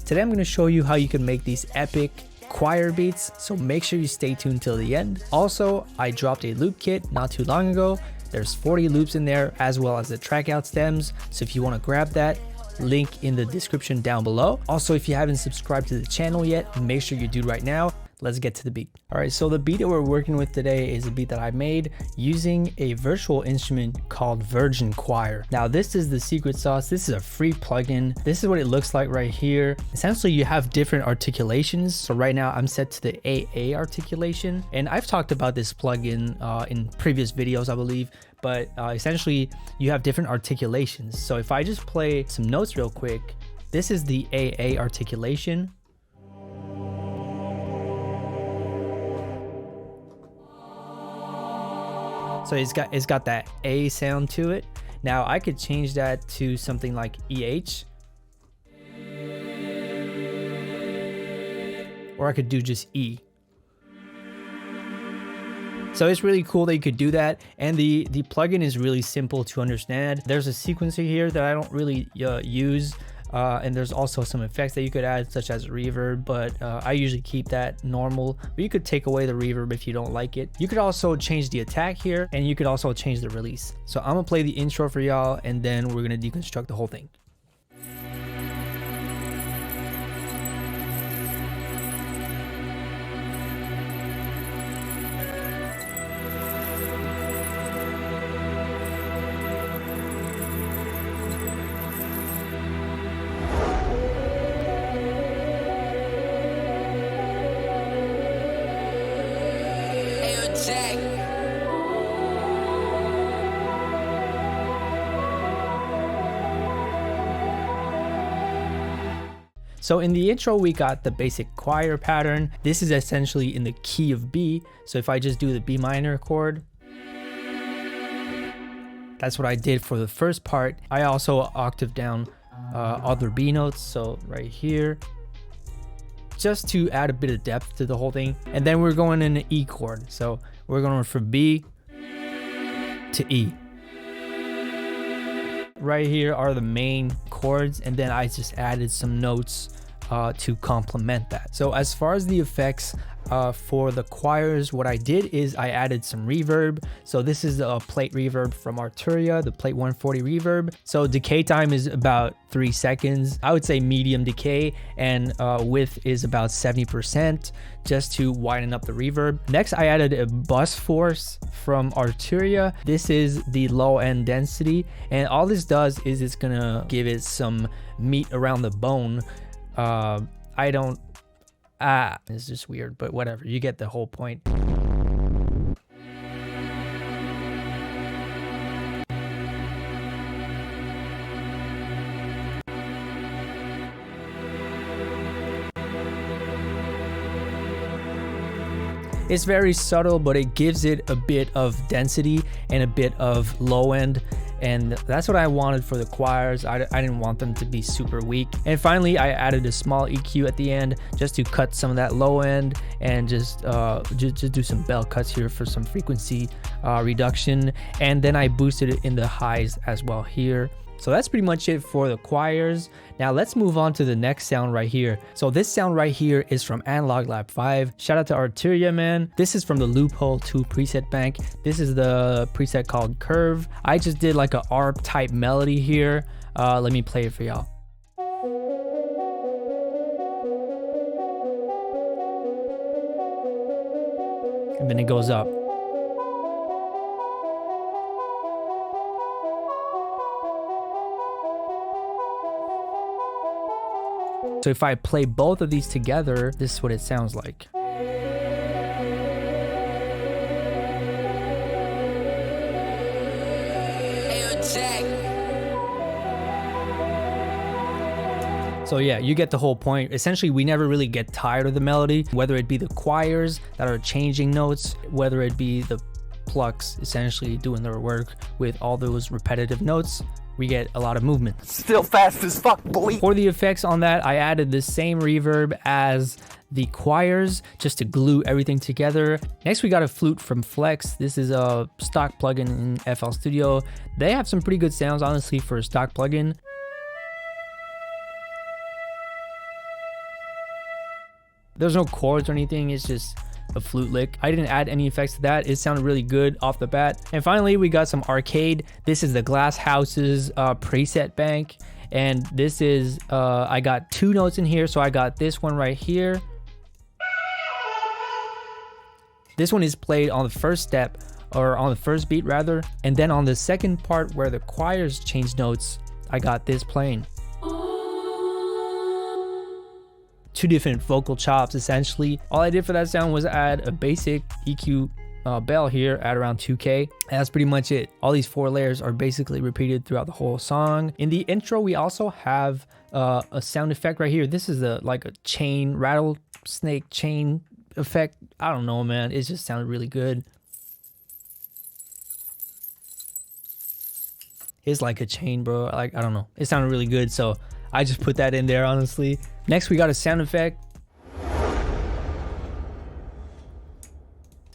Today I'm going to show you how you can make these epic choir beats, so make sure you stay tuned till the end. Also, I dropped a loop kit not too long ago. There's 40 loops in there as well as the track out stems, so if you want to grab that, link in the description down below. Also, if you haven't subscribed to the channel yet, make sure you do right now. Let's get to the beat. All right, so the beat that we're working with today is a beat that I made using a virtual instrument called Virgin Choir. Now, this is the secret sauce. This is a free plugin. This is what it looks like right here. Essentially, you have different articulations. So right now I'm set to the AA articulation. And I've talked about this plugin in previous videos, I believe. But essentially, you have different articulations. So if I just play some notes real quick, this is the AA articulation. So it's got that A sound to it. Now I could change that to something like EH. Or I could do just E. So it's really cool that you could do that. And the plugin is really simple to understand. There's a sequencer here that I don't really use. And there's also some effects that you could add, such as reverb, but I usually keep that normal. But you could take away the reverb if you don't like it. You could also change the attack here, and you could also change the release. So I'm gonna play the intro for y'all, and then we're gonna deconstruct the whole thing. So in the intro, we got the basic choir pattern. This is essentially in the key of B. So if I just do the B minor chord, that's what I did for the first part. I also octave down other B notes. So right here, just to add a bit of depth to the whole thing. And then we're going in an E chord. So we're going from B to E. Right here are the main chords, and then I just added some notes to complement that. So as far as the effects for the choirs, what I did is I added some reverb. So this is a plate reverb from Arturia, the plate 140 reverb. So decay time is about 3 seconds. I would say medium decay, and width is about 70%, just to widen up the reverb. Next, I added a bus force from Arturia. This is the low end density, and all this does is it's gonna give it some meat around the bone. It's just weird, but whatever, you get the whole point. It's very subtle, but it gives it a bit of density and a bit of low end. And that's what I wanted for the choirs. I didn't want them to be super weak. And finally, I added a small EQ at the end just to cut some of that low end, and just do some bell cuts here for some frequency reduction. And then I boosted it in the highs as well here. So that's pretty much it for the choirs. Now let's move on to the next sound right here. So this sound right here is from Analog Lab 5. Shout out to Arturia, man. This is from the Loophole 2 preset bank. This is the preset called Curve. I just did like a ARP type melody here. Let me play it for y'all. And then it goes up. So if I play both of these together, this is what it sounds like. So yeah, you get the whole point. Essentially, we never really get tired of the melody, whether it be the choirs that are changing notes, whether it be the plucks essentially doing their work with all those repetitive notes. We get a lot of movement. Still fast as fuck, boy. For the effects on that, I added the same reverb as the choirs just to glue everything together. Next, we got a flute from Flex. This is a stock plugin in FL Studio. They have some pretty good sounds, honestly, for a stock plugin. There's no chords or anything, it's just a flute lick. I didn't add any effects to that. It sounded really good off the bat. And finally, we got some arcade. This is the Glass Houses preset bank. And this is, I got 2 notes in here. So I got this one right here. This one is played on the first step, or on the first beat rather. And then on the second part where the choirs change notes, I got this playing. 2 different vocal chops essentially. All I did for that sound was add a basic EQ bell here at around 2K. And that's pretty much it. All these 4 layers are basically repeated throughout the whole song. In the intro, we also have a sound effect right here. This is like a chain, rattlesnake chain effect. I don't know, man. It just sounded really good. It's like a chain, bro. Like, I don't know. It sounded really good, so I just put that in there, honestly. Next, we got a sound effect.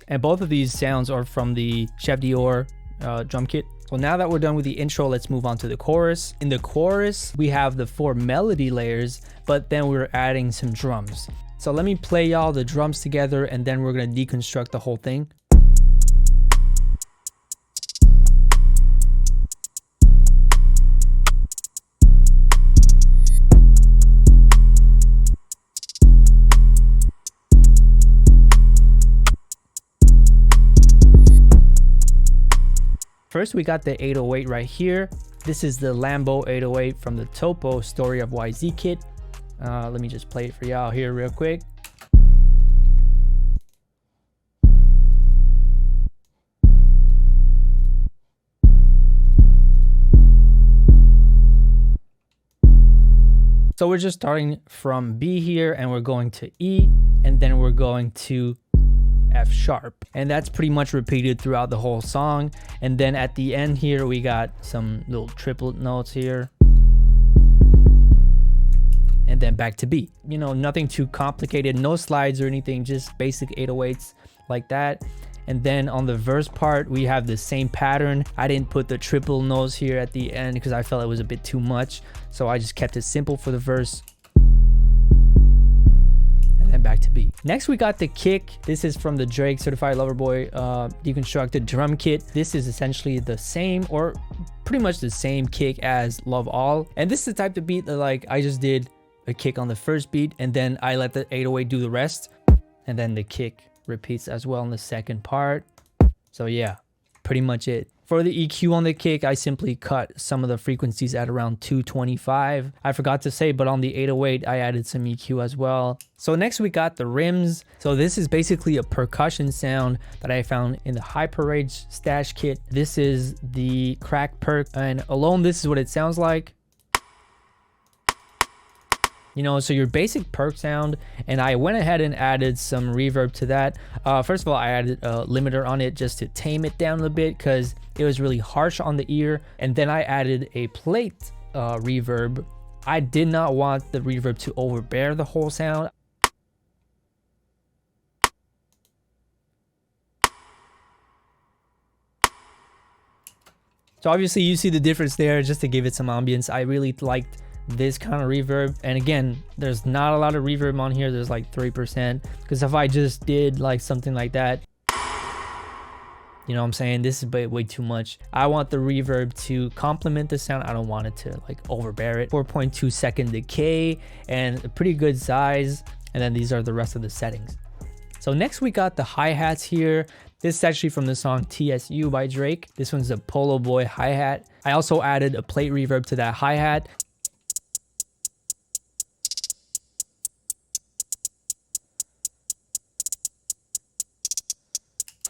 And both of these sounds are from the Chef Dior drum kit. So now that we're done with the intro, let's move on to the chorus. In the chorus, we have the 4 melody layers, but then we're adding some drums. So let me play y'all the drums together, and then we're gonna deconstruct the whole thing. First, we got the 808 right here. This is the Lambo 808 from the Topo Story of YZ kit. Let me just play it for y'all here real quick. So we're just starting from B here, and we're going to E, and then we're going to F sharp, and that's pretty much repeated throughout the whole song. And then at the end here, we got some little triplet notes here, and then back to B. You know, nothing too complicated, no slides or anything, just basic 808s like that. And then on the verse part, we have the same pattern. I didn't put the triple notes here at the end because I felt it was a bit too much, so I just kept it simple for the verse. And back to B. Next, we got the kick. This is from the Drake Certified Lover Boy deconstructed drum kit. This is essentially the same, or pretty much the same kick as Love All. And this is the type of beat that, like, I just did a kick on the first beat, and then I let the 808 do the rest, and then the kick repeats as well in the second part. So yeah, pretty much it. For the EQ on the kick, I simply cut some of the frequencies at around 225. I forgot to say, but on the 808, I added some EQ as well. So next we got the rims. So this is basically a percussion sound that I found in the Hyper Rage stash kit. This is the crack perk, and alone this is what it sounds like. You know, so your basic perk sound, and I went ahead and added some reverb to that. First of all, I added a limiter on it just to tame it down a bit because it was really harsh on the ear. And then I added a plate reverb. I did not want the reverb to overbear the whole sound. So obviously you see the difference there, just to give it some ambience. I really liked this kind of reverb, and again, there's not a lot of reverb on here. There's like 3%, because if I just did like something like that, you know what I'm saying, this is way too much. I want the reverb to complement the sound. I don't want it to like overbear it. 4.2 second decay and a pretty good size, and then these are the rest of the settings. So next we got the hi-hats here. This is actually from the song TSU by Drake. This one's a Polo Boy hi-hat. I also added a plate reverb to that hi-hat.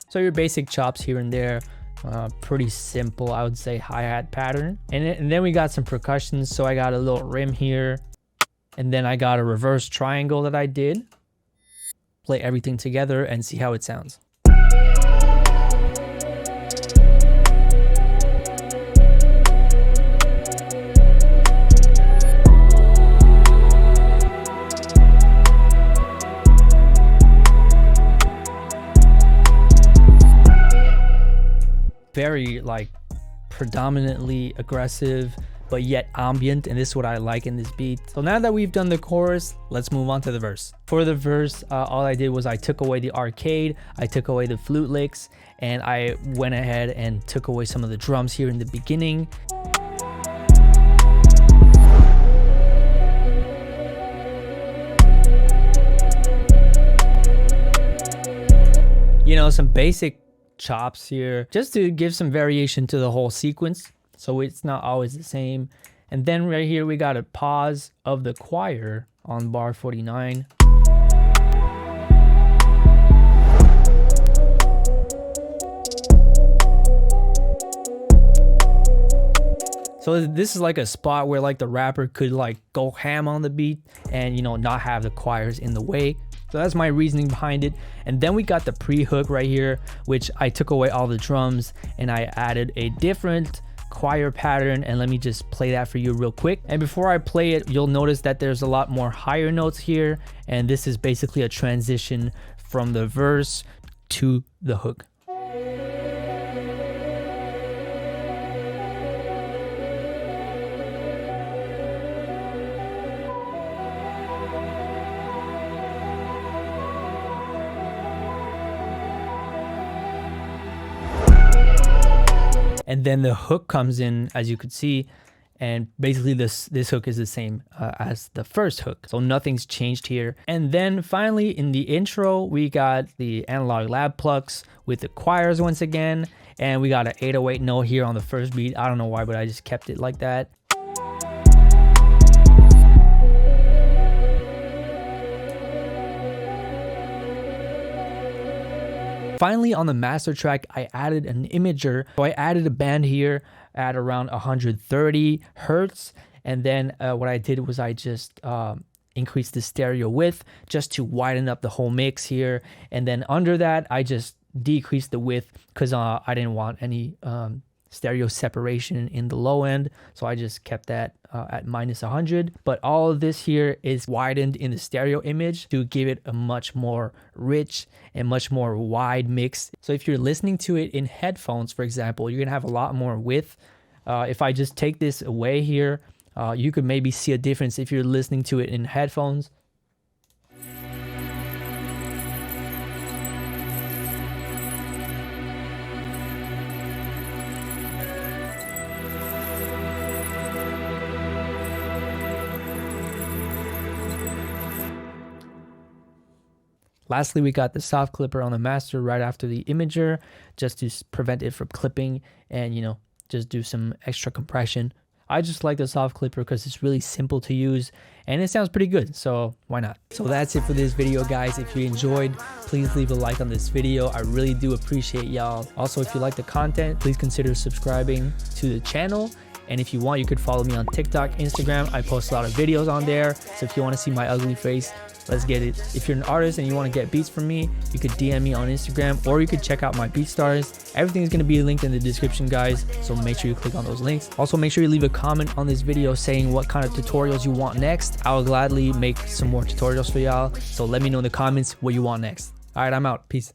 So your basic chops here and there, pretty simple, I would say, hi-hat pattern. And then we got some percussion. So I got a little rim here, and then I got a reverse triangle that I did. Play everything together and see how it sounds. Very like predominantly aggressive, but yet ambient, and this is what I like in this beat. So now that we've done the chorus, let's move on to the verse. For the verse, all I did was I took away the arcade, I took away the flute licks, and I went ahead and took away some of the drums here in the beginning. You know, some basic chops here just to give some variation to the whole sequence, so it's not always the same. And then right here we got a pause of the choir on bar 49. So this is like a spot where like the rapper could like go ham on the beat and, you know, not have the choirs in the way. So that's my reasoning behind it. And then we got the pre-hook right here, which I took away all the drums and I added a different choir pattern. And let me just play that for you real quick. And before I play it, you'll notice that there's a lot more higher notes here. And this is basically a transition from the verse to the hook. And then the hook comes in, as you could see, and basically this hook is the same as the first hook. So nothing's changed here. And then finally in the intro, we got the Analog Lab plucks with the choirs once again. And we got an 808 note here on the first beat. I don't know why, but I just kept it like that. Finally, on the master track, I added an imager. So I added a band here at around 130 hertz. And then what I did was I just increased the stereo width just to widen up the whole mix here. And then under that, I just decreased the width because I didn't want any stereo separation in the low end. So I just kept that at minus 100. But all of this here is widened in the stereo image to give it a much more rich and much more wide mix. So if you're listening to it in headphones, for example, you're gonna have a lot more width. If I just take this away here, you could maybe see a difference if you're listening to it in headphones. Lastly, we got the soft clipper on the master right after the imager, just to prevent it from clipping and, you know, just do some extra compression. I just like the soft clipper because it's really simple to use and it sounds pretty good, so why not? So that's it for this video, guys. If you enjoyed, please leave a like on this video. I really do appreciate y'all. Also, if you like the content, please consider subscribing to the channel. And if you want, you could follow me on TikTok, Instagram. I post a lot of videos on there. So if you want to see my ugly face, let's get it. If you're an artist and you want to get beats from me, you could DM me on Instagram or you could check out my BeatStars. Everything is going to be linked in the description, guys. So make sure you click on those links. Also, make sure you leave a comment on this video saying what kind of tutorials you want next. I'll gladly make some more tutorials for y'all. So let me know in the comments what you want next. All right, I'm out. Peace.